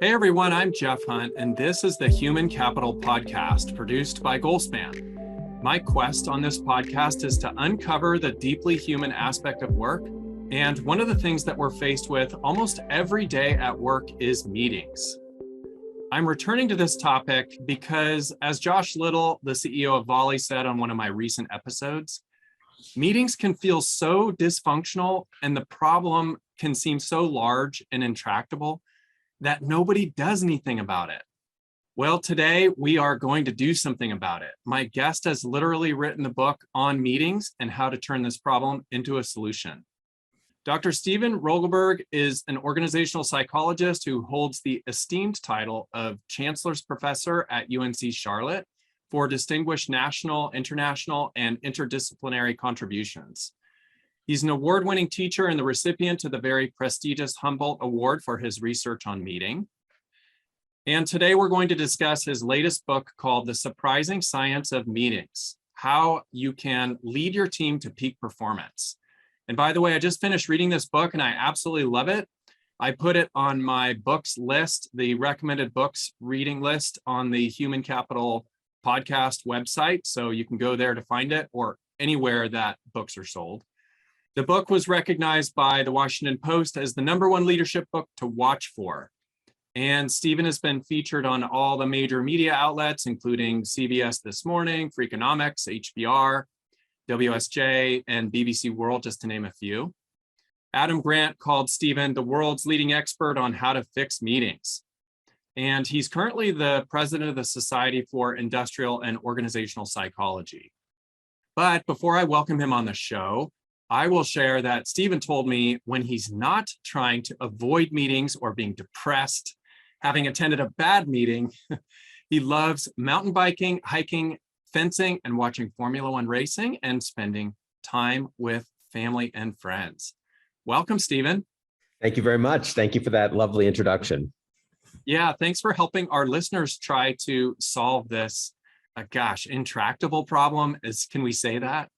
Hey everyone, I'm Jeff Hunt, and this is the Human Capital Podcast produced by Goalspan. My quest on this podcast is to uncover the deeply human aspect of work. And one of the things that we're faced with almost every day at work is meetings. I'm returning to this topic because, as Josh Little, the CEO of Volley, said on one of my recent episodes, meetings can feel so dysfunctional and the problem can seem so large and intractable that nobody does anything about it. Well, today we are going to do something about it. My guest has literally written the book on meetings and how to turn this problem into a solution. Dr. Stephen Rogelberg is an organizational psychologist who holds the esteemed title of Chancellor's Professor at UNC Charlotte for distinguished national, international, and interdisciplinary contributions. He's an award-winning teacher and the recipient of the very prestigious Humboldt Award for his research on meeting. And today we're going to discuss his latest book called The Surprising Science of Meetings: How You Can Lead Your Team to Peak Performance. And by the way, I just finished reading this book and I absolutely love it. I put it on my books list, the recommended books reading list on the Human Capital Podcast website. So you can go there to find it, or anywhere that books are sold. The book was recognized by the Washington Post as the #1 leadership book to watch for. And Stephen has been featured on all the major media outlets, including CBS This Morning, Freakonomics, HBR, WSJ, and BBC World, just to name a few. Adam Grant called Stephen the world's leading expert on how to fix meetings. And he's currently the president of the Society for Industrial and Organizational Psychology. But before I welcome him on the show, I will share that Stephen told me when he's not trying to avoid meetings or being depressed, having attended a bad meeting, he loves mountain biking, hiking, fencing, and watching Formula One racing, and spending time with family and friends. Welcome, Stephen. Thank you very much. Thank you for that lovely introduction. Yeah, thanks for helping our listeners try to solve this, intractable problem. Can we say that?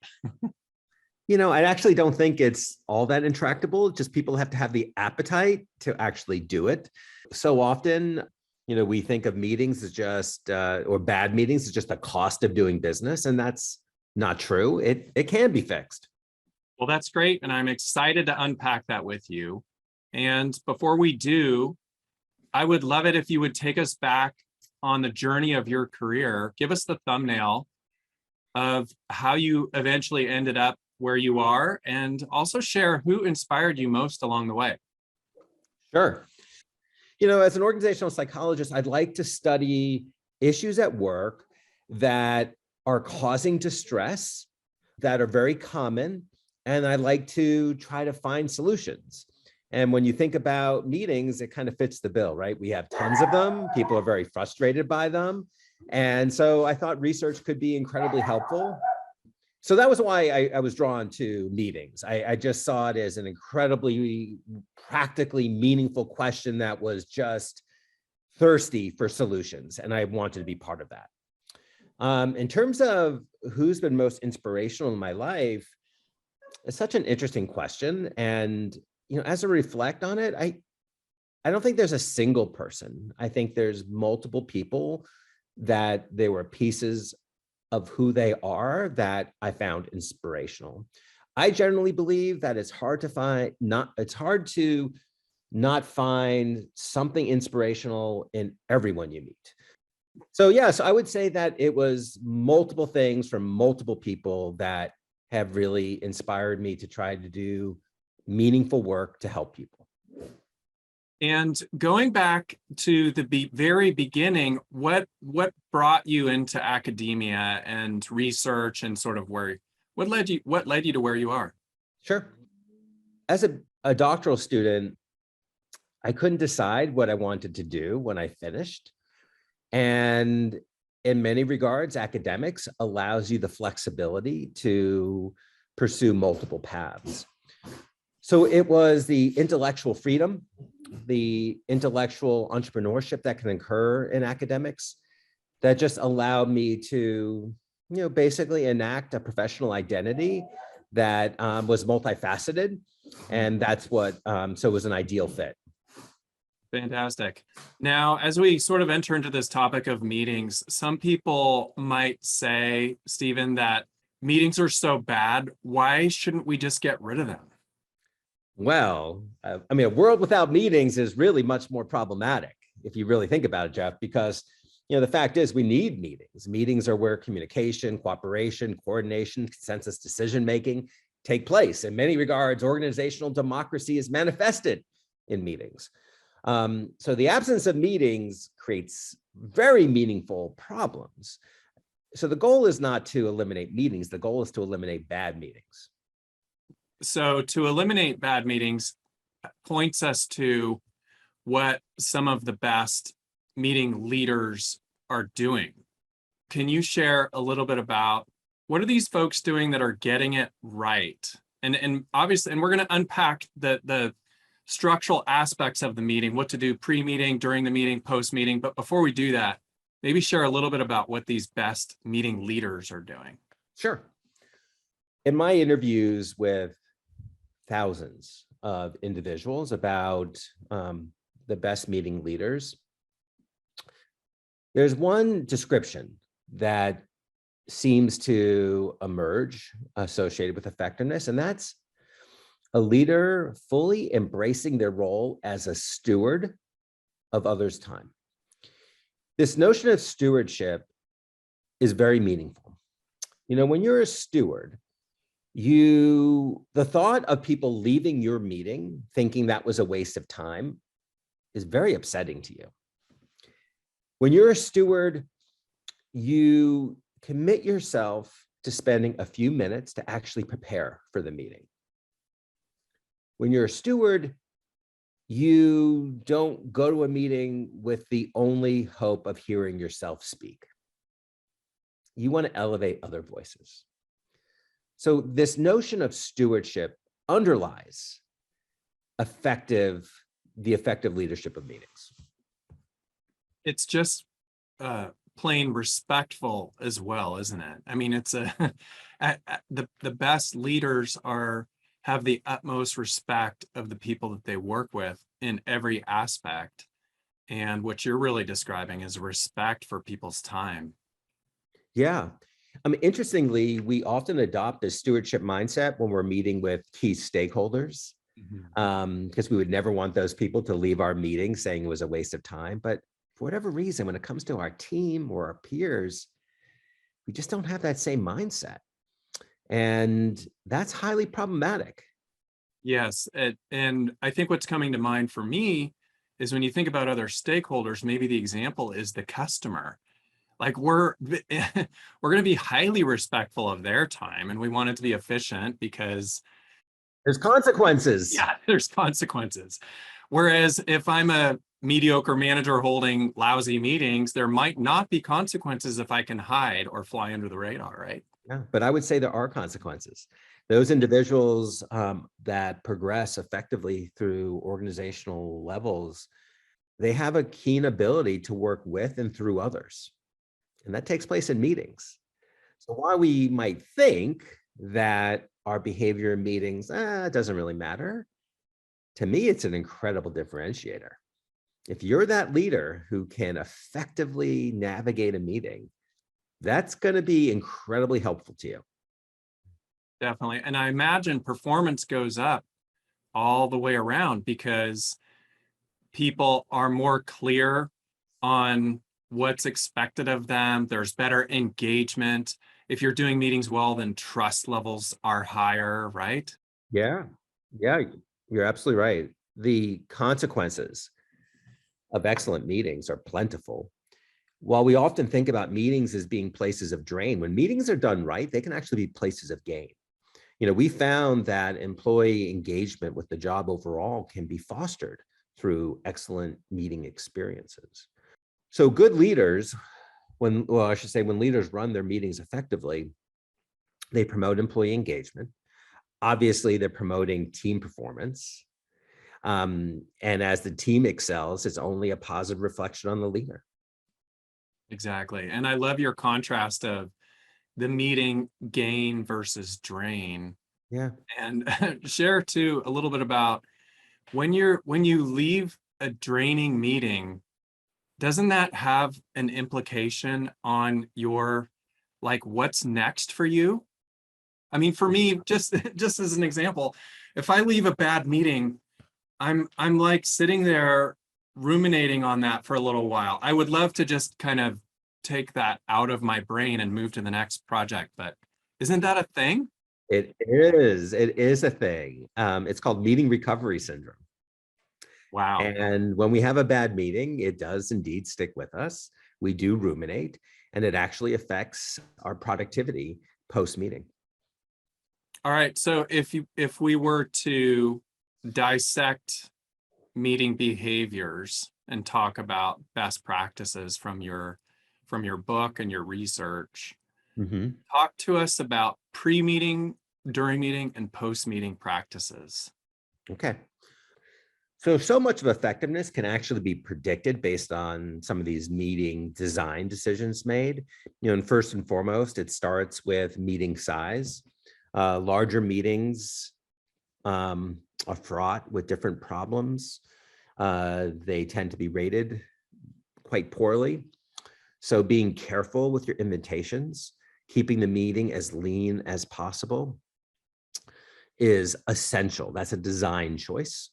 I actually don't think it's all that intractable. Just people have to have the appetite to actually do it. So often, we think of meetings as just, or bad meetings as just the cost of doing business. And that's not true. It can be fixed. Well, that's great. And I'm excited to unpack that with you. And before we do, I would love it if you would take us back on the journey of your career. Give us the thumbnail of how you eventually ended up where you are, and also share who inspired you most along the way. Sure. As an organizational psychologist, I'd like to study issues at work that are causing distress, that are very common, and I like to try to find solutions. And when you think about meetings, it kind of fits the bill, right? We have tons of them. People are very frustrated by them. And so I thought research could be incredibly helpful. So that was why I was drawn to meetings. I just saw it as an incredibly practically meaningful question that was just thirsty for solutions. And I wanted to be part of that. In terms of who's been most inspirational in my life, it's such an interesting question. And, as I reflect on it, I don't think there's a single person. I think there's multiple people that they were pieces of who they are that I found inspirational. I generally believe that it's hard to not find something inspirational in everyone you meet. So I would say that it was multiple things from multiple people that have really inspired me to try to do meaningful work to help people. And going back to the very beginning, what brought you into academia and research, and sort of what led you to where you are? Sure. As a doctoral student, I couldn't decide what I wanted to do when I finished. And in many regards, academics allows you the flexibility to pursue multiple paths. So it was the intellectual freedom, the intellectual entrepreneurship that can occur in academics that just allowed me to, basically enact a professional identity that was multifaceted. And that's what, so it was an ideal fit. Fantastic. Now, as we sort of enter into this topic of meetings, some people might say, Stephen, that meetings are so bad. Why shouldn't we just get rid of them? Well, I mean, a world without meetings is really much more problematic if you really think about it, Jeff, because the fact is we need meetings. Meetings are where communication, cooperation, coordination, consensus decision-making take place. In many regards, organizational democracy is manifested in meetings. So the absence of meetings creates very meaningful problems. So the goal is not to eliminate meetings. The goal is to eliminate bad meetings. So to eliminate bad meetings points us to what some of the best meeting leaders are doing. Can you share a little bit about what are these folks doing that are getting it right? And obviously, and we're going to unpack the structural aspects of the meeting, what to do pre-meeting, during the meeting, post-meeting. But before we do that, maybe share a little bit about what these best meeting leaders are doing. Sure. In my interviews with thousands of individuals about the best meeting leaders, there's one description that seems to emerge associated with effectiveness, and that's a leader fully embracing their role as a steward of others' time. This notion of stewardship is very meaningful. When you're a steward, the thought of people leaving your meeting thinking that was a waste of time is very upsetting to you. When you're a steward, you commit yourself to spending a few minutes to actually prepare for the meeting. When you're a steward, you don't go to a meeting with the only hope of hearing yourself speak. You want to elevate other voices. So this notion of stewardship underlies the effective leadership of meetings. It's just plain respectful as well, isn't it? I mean, it's the best leaders have the utmost respect of the people that they work with in every aspect. And what you're really describing is respect for people's time. Yeah. Interestingly, we often adopt a stewardship mindset when we're meeting with key stakeholders, because we would never want those people to leave our meeting saying it was a waste of time. But for whatever reason, when it comes to our team or our peers, we just don't have that same mindset. And that's highly problematic. Yes. And I think what's coming to mind for me is when you think about other stakeholders, maybe the example is the customer. Like we're going to be highly respectful of their time, and we want it to be efficient because there's consequences. Yeah, there's consequences. Whereas if I'm a mediocre manager holding lousy meetings, there might not be consequences if I can hide or fly under the radar, right? Yeah, but I would say there are consequences. Those individuals that progress effectively through organizational levels, they have a keen ability to work with and through others. And that takes place in meetings. So while we might think that our behavior in meetings, it doesn't really matter, to me, it's an incredible differentiator. If you're that leader who can effectively navigate a meeting, that's going to be incredibly helpful to you. Definitely. And I imagine performance goes up all the way around because people are more clear on what's expected of them. There's better engagement. If you're doing meetings well, then trust levels are higher, right? Yeah, you're absolutely right. The consequences of excellent meetings are plentiful. While we often think about meetings as being places of drain, when meetings are done right, they can actually be places of gain. We found that employee engagement with the job overall can be fostered through excellent meeting experiences. So good leaders, when leaders run their meetings effectively, they promote employee engagement. Obviously, they're promoting team performance. And as the team excels, it's only a positive reflection on the leader. Exactly. And I love your contrast of the meeting gain versus drain. Yeah. And share too a little bit about when you leave a draining meeting, doesn't that have an implication on your, like, what's next for you? I mean, for me, just as an example, if I leave a bad meeting, I'm like sitting there ruminating on that for a little while. I would love to just kind of take that out of my brain and move to the next project, but isn't that a thing? It is. It is a thing. It's called meeting recovery syndrome. Wow. And when we have a bad meeting, it does indeed stick with us. We do ruminate, and it actually affects our productivity post-meeting. All right. So if we were to dissect meeting behaviors and talk about best practices from your book and your research, talk to us about pre-meeting, during meeting, and post-meeting practices. Okay. So much of effectiveness can actually be predicted based on some of these meeting design decisions made. And first and foremost, it starts with meeting size. Larger meetings are fraught with different problems. They tend to be rated quite poorly. So being careful with your invitations, keeping the meeting as lean as possible is essential. That's a design choice.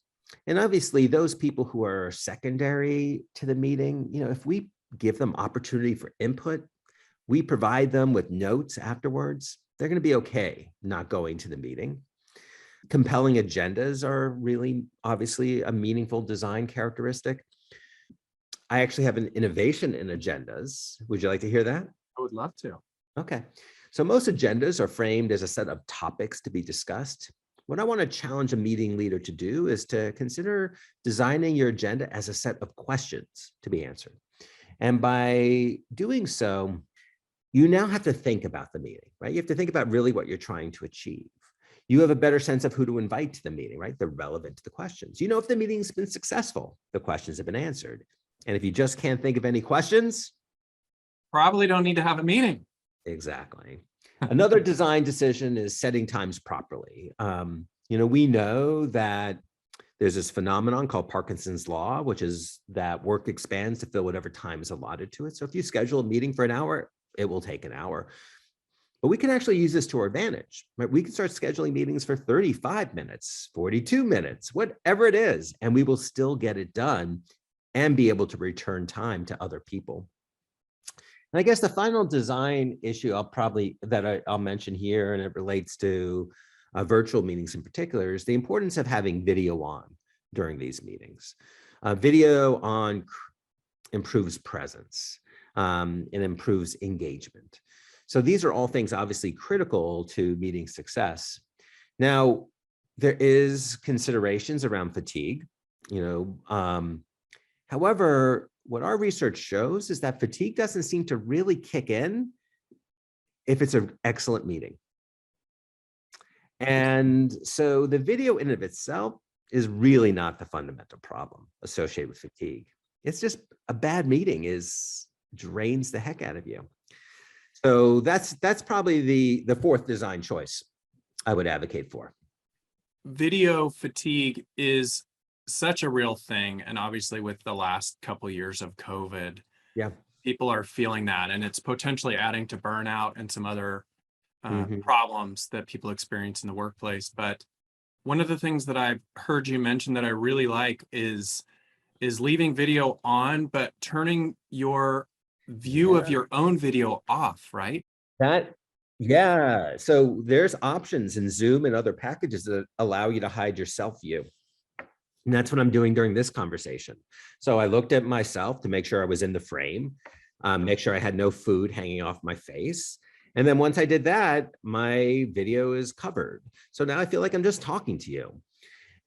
And obviously those people who are secondary to the meeting, if we give them opportunity for input, we provide them with notes afterwards, they're going to be okay not going to the meeting. Compelling agendas are really obviously a meaningful design characteristic. I actually have an innovation in agendas. Would you like to hear that? I would love to. Okay. So most agendas are framed as a set of topics to be discussed. What I want to challenge a meeting leader to do is to consider designing your agenda as a set of questions to be answered. And by doing so, you now have to think about the meeting, right? You have to think about really what you're trying to achieve. You have a better sense of who to invite to the meeting, right? They're relevant to the questions. You know if the meeting's been successful, the questions have been answered. And if you just can't think of any questions, probably don't need to have a meeting. Exactly. Another design decision is setting times properly. We know that there's this phenomenon called Parkinson's law, which is that work expands to fill whatever time is allotted to it. So if you schedule a meeting for an hour, it will take an hour. But we can actually use this to our advantage, right? We can start scheduling meetings for 35 minutes, 42 minutes, whatever it is, and we will still get it done and be able to return time to other people. And I guess the final design issue I'll mention here, and it relates to virtual meetings in particular, is the importance of having video on during these meetings. Video on improves presence. It improves engagement. So these are all things obviously critical to meeting success. Now, there is considerations around fatigue. However, what our research shows is that fatigue doesn't seem to really kick in if it's an excellent meeting. And so the video in and of itself is really not the fundamental problem associated with fatigue. It's just a bad meeting drains the heck out of you. So that's probably the fourth design choice I would advocate for. Video fatigue is such a real thing. And obviously with the last couple of years of COVID, people are feeling that, and it's potentially adding to burnout and some other problems that people experience in the workplace. But one of the things that I've heard you mention that I really like is leaving video on, but turning your view of your own video off, right? So there's options in Zoom and other packages that allow you to hide your self view. And that's what I'm doing during this conversation. So I looked at myself to make sure I was in the frame, make sure I had no food hanging off my face. And then once I did that, my video is covered. So now I feel like I'm just talking to you.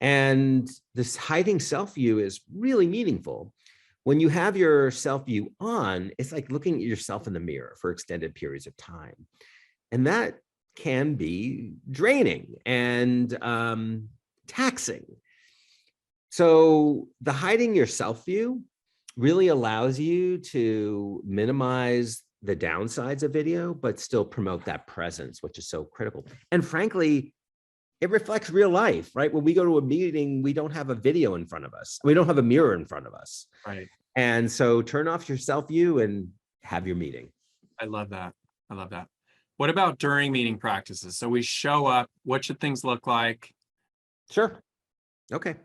And this hiding self view is really meaningful. When you have your self view on, it's like looking at yourself in the mirror for extended periods of time. And that can be draining and taxing. So the hiding your self view really allows you to minimize the downsides of video, but still promote that presence, which is so critical. And frankly, it reflects real life, right? When we go to a meeting, we don't have a video in front of us. We don't have a mirror in front of us. Right. And so turn off your self view and have your meeting. I love that. I love that. What about during meeting practices? So we show up, what should things look like? Sure. Okay.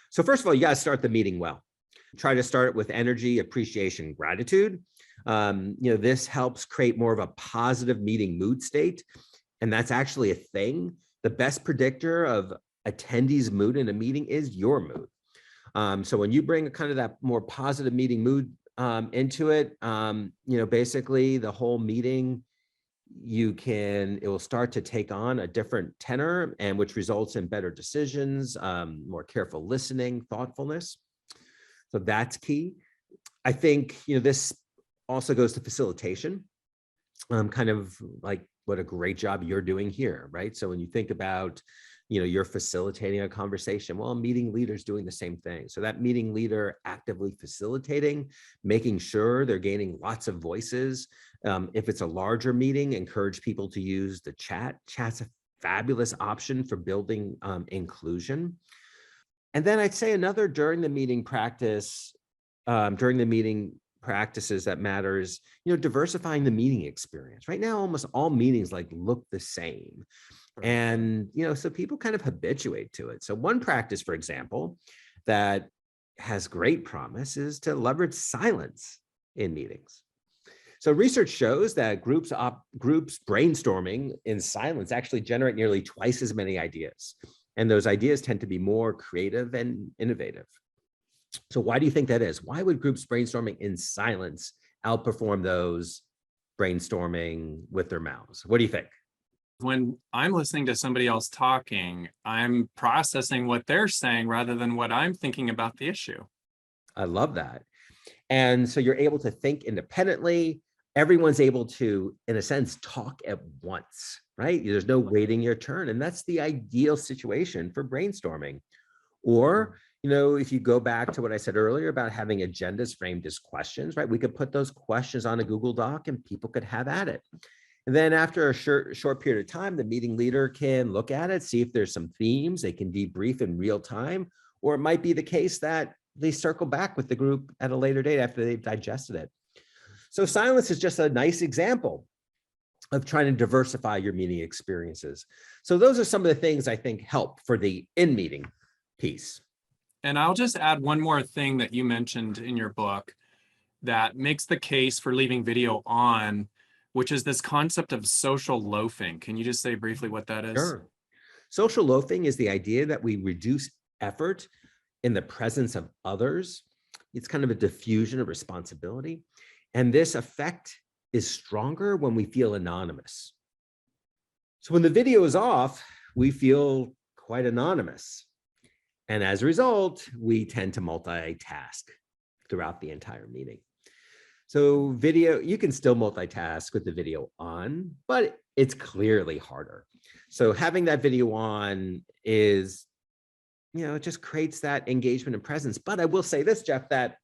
So first of all, you got to start the meeting well. Try to start it with energy, appreciation, gratitude. This helps create more of a positive meeting mood state. And that's actually a thing. The best predictor of attendees' mood in a meeting is your mood. So when you bring kind of that more positive meeting mood into it, basically the whole meeting, it will start to take on a different tenor, and which results in better decisions, more careful listening, thoughtfulness. So that's key. I think, this also goes to facilitation, kind of like what a great job you're doing here, right? So when you think about, you're facilitating a conversation, well, a meeting leader's doing the same thing. So that meeting leader actively facilitating, making sure they're gaining lots of voices. If it's a larger meeting, encourage people to use the chat. Chat's a fabulous option for building inclusion. And then I'd say another during the meeting practices that matters, diversifying the meeting experience. Right now, almost all meetings look the same. And, so people kind of habituate to it. So one practice, for example, that has great promise is to leverage silence in meetings. So research shows that groups brainstorming in silence actually generate nearly twice as many ideas. And those ideas tend to be more creative and innovative. So why do you think that is? Why would groups brainstorming in silence outperform those brainstorming with their mouths? What do you think? When I'm listening to somebody else talking, I'm processing what they're saying rather than what I'm thinking about the issue. I love that. And so you're able to think independently. Everyone's able to, in a sense, talk at once, right? There's no waiting your turn. And that's the ideal situation for brainstorming. Or, if you go back to what I said earlier about having agendas framed as questions, right? We could put those questions on a Google Doc and people could have at it. And then after a short period of time, the meeting leader can look at it, see if there's some themes, they can debrief in real time, or it might be the case that they circle back with the group at a later date after they've digested it. So silence is just a nice example of trying to diversify your meeting experiences. So those are some of the things I think help for the in-meeting piece. And I'll just add one more thing that you mentioned in your book that makes the case for leaving video on, which is this concept of social loafing. Can you just say briefly what that is? Sure. Social loafing is the idea that we reduce effort in the presence of others. It's kind of a diffusion of responsibility. And this effect is stronger when we feel anonymous. So when the video is off, we feel quite anonymous. And as a result, we tend to multitask throughout the entire meeting. So video, you can still multitask with the video on, but it's clearly harder. So having that video on is, it just creates that engagement and presence. But I will say this, Jeff, that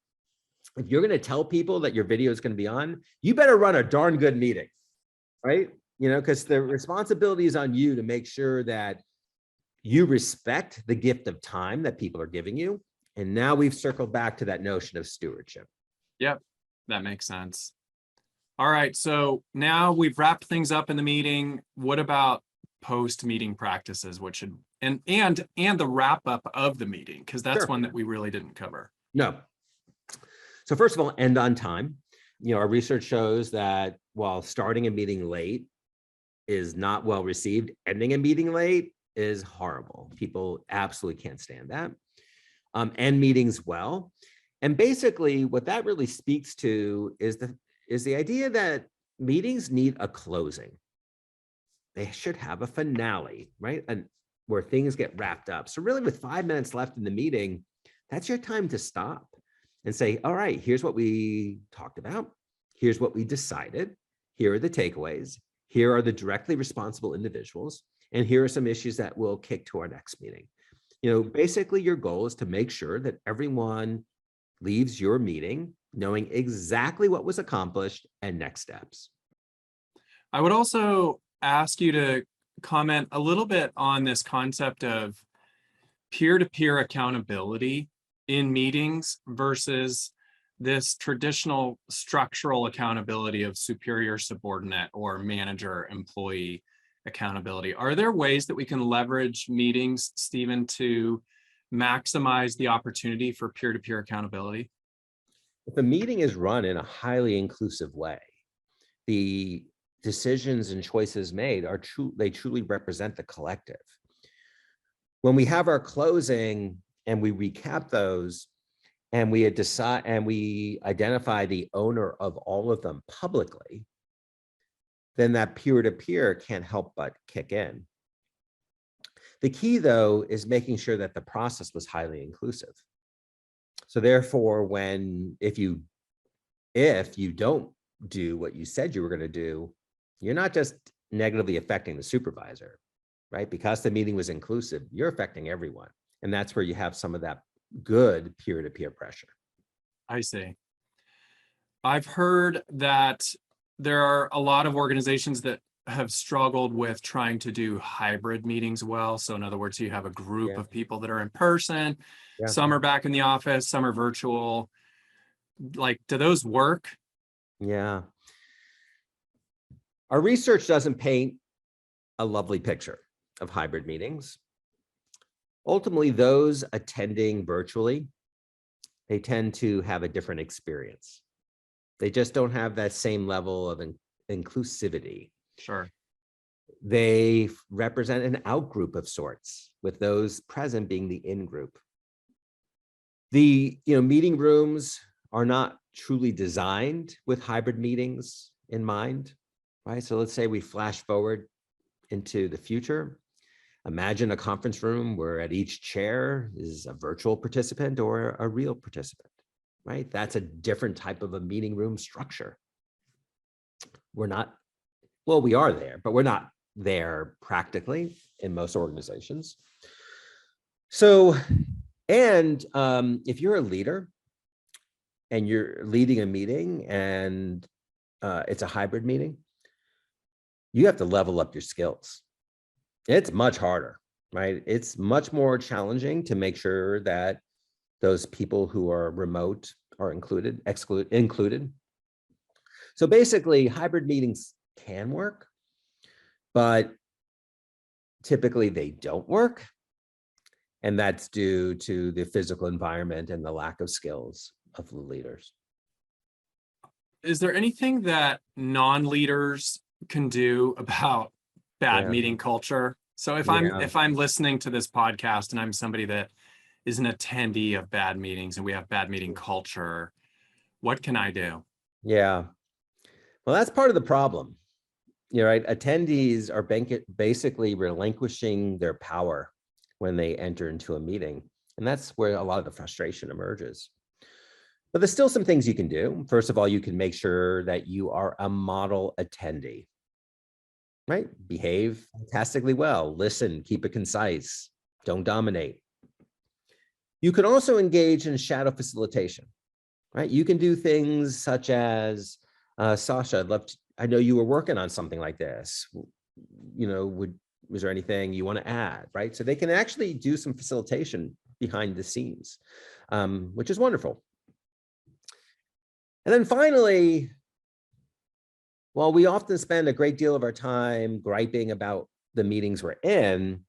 if you're going to tell people that your video is going to be on, you better run a darn good meeting, right? Because the responsibility is on you to make sure that you respect the gift of time that people are giving you. And now we've circled back to that notion of stewardship. Yep, that makes sense. All right, so now we've wrapped things up in the meeting. What about post-meeting practices? What should and the wrap up of the meeting? Because that's one that we really didn't cover. No. So first of all, end on time. Our research shows that while starting a meeting late is not well received, ending a meeting late is horrible. People absolutely can't stand that. End meetings well. And basically what that really speaks to is the idea that meetings need a closing. They should have a finale, right? And where things get wrapped up. So really with 5 minutes left in the meeting, that's your time to stop and say, all right, here's what we talked about. Here's what we decided. Here are the takeaways. Here are the directly responsible individuals. And here are some issues that we'll kick to our next meeting. Basically your goal is to make sure that everyone leaves your meeting knowing exactly what was accomplished and next steps. I would also ask you to comment a little bit on this concept of peer-to-peer accountability in meetings versus this traditional structural accountability of superior subordinate or manager employee accountability? Are there ways that we can leverage meetings, Stephen, to maximize the opportunity for peer-to-peer accountability? If a meeting is run in a highly inclusive way, the decisions and choices made are true, they truly represent the collective. When we have our closing and we recap those and we decide and we identify the owner of all of them publicly, then that peer-to-peer can't help but kick in. The key, though, is making sure that the process was highly inclusive. So therefore, if you don't do what you said you were going to do, you're not just negatively affecting the supervisor, right? Because the meeting was inclusive, you're affecting everyone. And that's where you have some of that good peer-to-peer pressure. I see. I've heard that there are a lot of organizations that have struggled with trying to do hybrid meetings well. So in other words, you have a group of people that are in person, some are back in the office, some are virtual. Like, do those work? Yeah. Our research doesn't paint a lovely picture of hybrid meetings. Ultimately, those attending virtually, they tend to have a different experience. They just don't have that same level of inclusivity. Sure. They represent an out group of sorts, with those present being the in group. The meeting rooms are not truly designed with hybrid meetings in mind, right? So let's say we flash forward into the future. Imagine a conference room where at each chair is a virtual participant or a real participant, right? That's a different type of a meeting room structure. We are there, but we're not there practically in most organizations. So, and if you're a leader and you're leading a meeting and it's a hybrid meeting, you have to level up your skills. It's much harder, right? It's much more challenging to make sure that those people who are remote are included. So basically, hybrid meetings can work, but typically they don't work. And that's due to the physical environment and the lack of skills of the leaders. Is there anything that non-leaders can do about bad meeting culture? So if I'm listening to this podcast and I'm somebody that is an attendee of bad meetings and we have bad meeting culture, what can I do? Yeah. Well, that's part of the problem. Right? Attendees are basically relinquishing their power when they enter into a meeting. And that's where a lot of the frustration emerges. But there's still some things you can do. First of all, you can make sure that you are a model attendee, right? Behave fantastically well, listen, keep it concise, don't dominate. You can also engage in shadow facilitation, right? You can do things such as, Sasha, I know you were working on something like this. Was there anything you want to add, right? So they can actually do some facilitation behind the scenes, which is wonderful. And then finally, while we often spend a great deal of our time griping about the meetings we're in,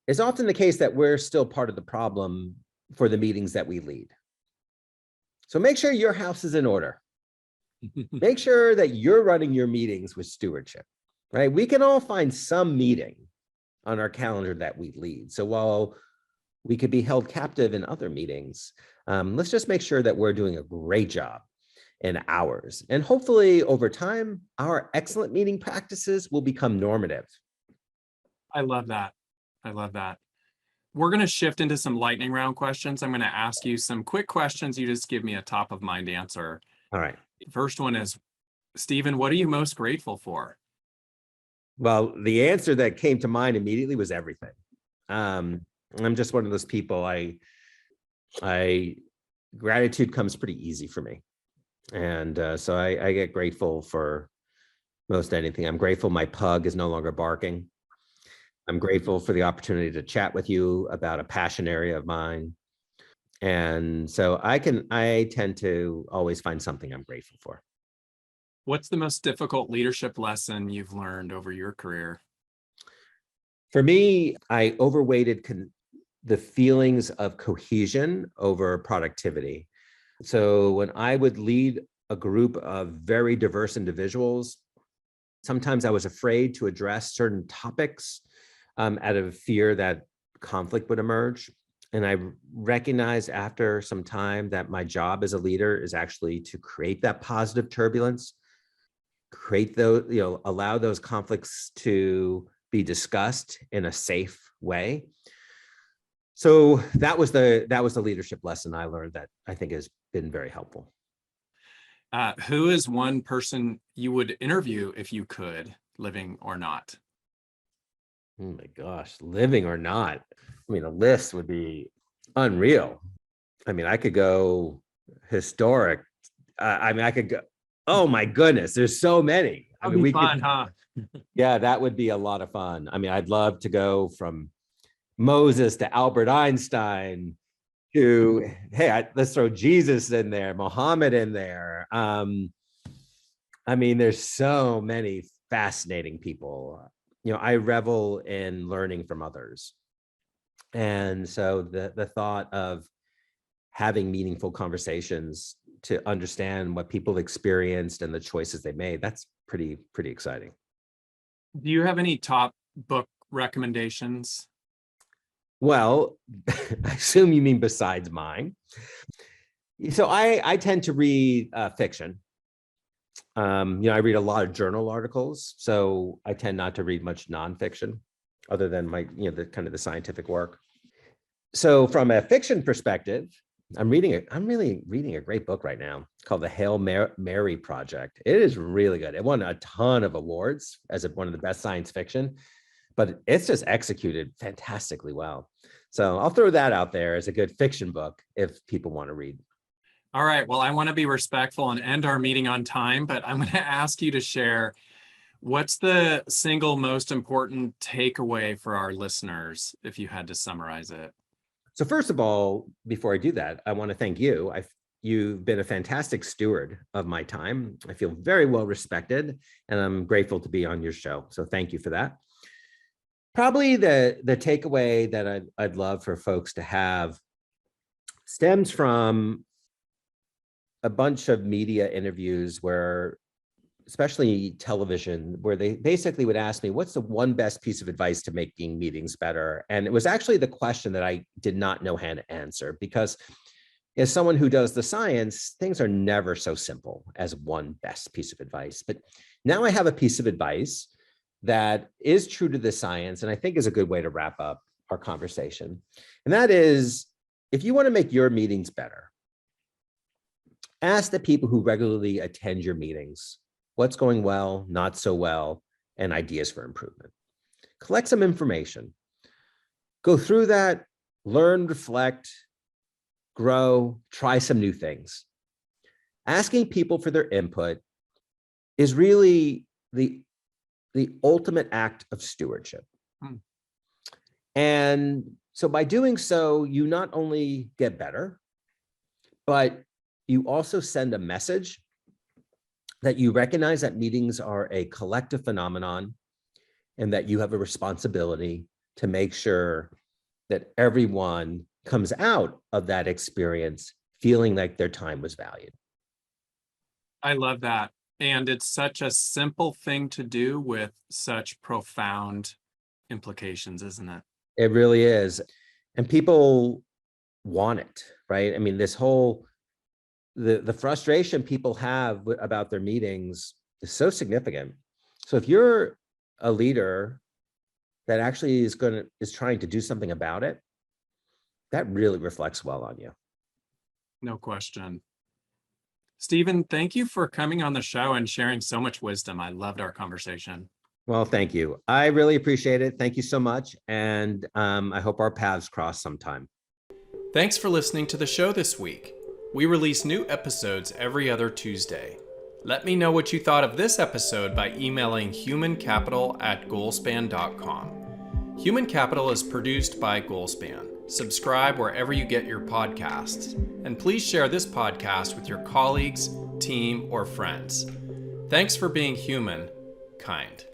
it's often the case that we're still part of the problem for the meetings that we lead. So make sure your house is in order. Make sure that you're running your meetings with stewardship, right? We can all find some meeting on our calendar that we lead. So while we could be held captive in other meetings, let's just make sure that we're doing a great job in ours. And hopefully over time, our excellent meeting practices will become normative. I love that. I love that. We're going to shift into some lightning round questions. I'm going to ask you some quick questions. You just give me a top of mind answer. All right. First one is, Stephen, what are you most grateful for? Well, the answer that came to mind immediately was everything. I'm just one of those people. Gratitude comes pretty easy for me. And so I get grateful for most anything. I'm grateful my pug is no longer barking. I'm grateful for the opportunity to chat with you about a passion area of mine. And so I tend to always find something I'm grateful for. What's the most difficult leadership lesson you've learned over your career? For me, I overweighted the feelings of cohesion over productivity. So when I would lead a group of very diverse individuals, sometimes I was afraid to address certain topics out of fear that conflict would emerge. And I recognized after some time that my job as a leader is actually to create that positive turbulence, create those, allow those conflicts to be discussed in a safe way. So that was the leadership lesson I learned that I think has been very helpful. Who is one person you would interview if you could, living or not? Oh my gosh, living or not? I mean, a list would be unreal. I mean, I could go historic. I could go. Oh my goodness, there's so many. I mean, we fun, huh? Yeah, that would be a lot of fun. I mean, I'd love to go from Moses to Albert Einstein to, hey, let's throw Jesus in there, Muhammad in there. I mean, there's so many fascinating people. I revel in learning from others. And so the thought of having meaningful conversations to understand what people experienced and the choices they made, that's pretty exciting. Do you have any top book recommendations? Well, I assume you mean besides mine. So I tend to read fiction. I read a lot of journal articles, so I tend not to read much nonfiction other than my, the kind of the scientific work. So from a fiction perspective, I'm really reading a great book right now called The Hail Mary Project. It is really good. It won a ton of awards as one of the best science fiction, but it's just executed fantastically well. So I'll throw that out there as a good fiction book if people want to read. All right. Well, I want to be respectful and end our meeting on time, but I'm going to ask you to share what's the single most important takeaway for our listeners if you had to summarize it. So first of all, before I do that, I want to thank you. You've been a fantastic steward of my time. I feel very well respected, and I'm grateful to be on your show. So thank you for that. Probably the takeaway that I'd love for folks to have stems from a bunch of media interviews where, especially television, where they basically would ask me, what's the one best piece of advice to making meetings better? And it was actually the question that I did not know how to answer, because as someone who does the science, things are never so simple as one best piece of advice. But now I have a piece of advice that is true to the science, and I think is a good way to wrap up our conversation. And that is, if you want to make your meetings better, ask the people who regularly attend your meetings what's going well, not so well, and ideas for improvement. Collect some information. Go through that, learn, reflect, grow, try some new things. Asking people for their input is really the ultimate act of stewardship. And so by doing so, you not only get better, but you also send a message that you recognize that meetings are a collective phenomenon and that you have a responsibility to make sure that everyone comes out of that experience feeling like their time was valued. I love that. And it's such a simple thing to do with such profound implications, isn't it? It really is. And people want it, right? I mean, this whole, the frustration people have about their meetings is so significant. So if you're a leader that actually is trying to do something about it, that really reflects well on you. No question. Stephen, thank you for coming on the show and sharing so much wisdom. I loved our conversation. Well, thank you. I really appreciate it. Thank you so much. And I hope our paths cross sometime. Thanks for listening to the show this week. We release new episodes every other Tuesday. Let me know what you thought of this episode by emailing humancapital@goalspan.com. Human Capital is produced by Goalspan. Subscribe wherever you get your podcasts, and please share this podcast with your colleagues, team, or friends. Thanks for being human, kind.